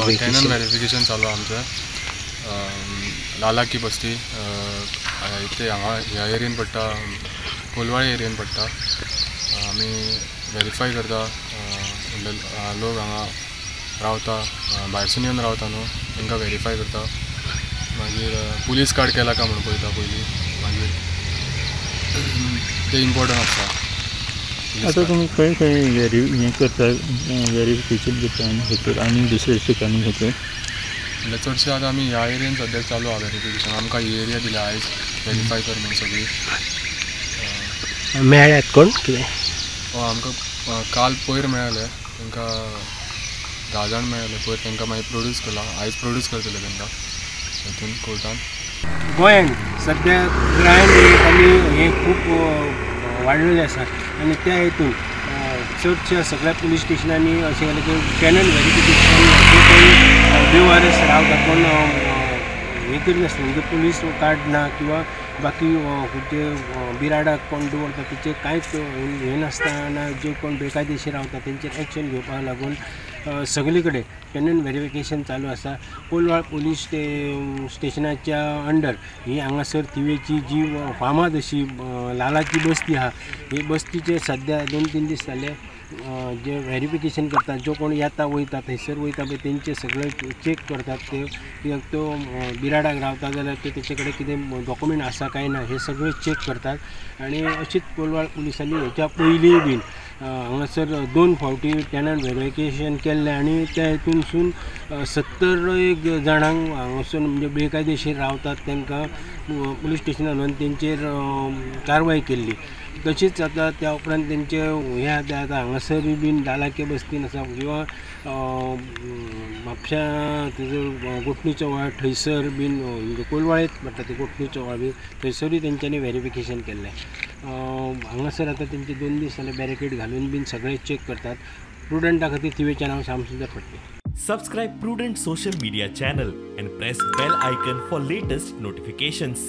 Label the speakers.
Speaker 1: Tenant verification चालू आमचं लालाकी बस्ती इथे ह्या एरियन पडटा कोलवाळे एरियन पडटा आमी व्हेरीफाय करता लोक हांगा रावता भायरसून येवन रावता न्हू तांकां व्हेरीफाय करता मागीर पुलीस कार्ड केला काय म्हणून पळयता पयलीं मागीर ते इम्पॉर्टंट आसता।
Speaker 2: आता तुम्ही खंय खंय हें करता व्हेरिफिकेशन करता आनी दुसऱ्या ठिकाणी होते
Speaker 1: म्हणजे चडशे आतां आमी ह्या एरियन सद्याक चालू आहा व्हेरिफिकेशन आमकां ही एरिया दिल्या आयज व्हेरीफाय कर म्हणून सगळी
Speaker 3: मेळ्ळ्यात कोण कितें
Speaker 1: आमकां काल पयर मेळ्ळे तांकां 10 जाण मेळ्ळे पयर तांकां मागीर प्रोड्यूस केला आयज प्रोड्यूस करतले तांकां हितून कोर्टान।
Speaker 3: गोंयांत सध्या क्रायम रेट आनी हें खूब वाडलेलें आसा आनी त्या हेतून चडशा सगळ्या पुलीस स्टेशनांनी अशें जालें की टेनंट व्हेरिफिकेशन जे कोण बेवारस रावता कोण हें करिनासतना म्हणजे पुलीस कार्ड ना किंवा बाकी जे बिराडाक कोण दवरता तेचेर कांयच हें नासतना जे कोण बेकायदेशीर रावता तेंचेर एक्शन घेवपाक लागून सगळे कडेन टेनंट व्हेरिफिकेशन चालू आसा। कोलवाळ पुलीस स्टेशनाच्या अंडर ही हांगासर थिवेची जी फामाद अशी लालाची बस्ती आहा ही बस्तीचे सध्या 2-3 दीस जाले जे व्हेरिफिकेशन करतात जो कोण येता वयता थंयसर वयता पळय तेंचे सगळे चेक करतात ते कित्याक तो बिराडाक रावता जाल्यार ते तेचे कडेन कितें डॉक्युमेंट आसा काय ना हे सगळे चेक करतात आणि अशीच कोलवाळ पुलिसांनी हेच्या पयलीं बीन हांगासर 2 फावटी टेनंट व्हेरिफिकेशन केल्लें आनी त्या हितूनसून 70 जाणांक हांगासून म्हणजे बेकायदेशीर रावतात तांकां पुलीस स्टेशनान व्हरून तेंचेर कारवाय केल्ली। तशीच आता त्या उपरांत तेंचे हे आतां हांगासर बीन लालाके बस्तीन आसा किंवा म्हापश्यां तेजो गोठणीचो वाड थंयसर बीन कोलवाळेंत पडटा ते गोठणीचो वाड बी थंयसरूय तेंच्यांनी व्हेरिफिकेशन केल्लें। हांगासर आतां तेंचे 2 दीस जाले बॅरिकेड घालून बीन सगळे चेक करतात। प्रुडंटा खातीर थिवेचें नांव Shyamsundar Phadke.
Speaker 4: Subscribe Prudent social media channel and press bell icon for latest notifications.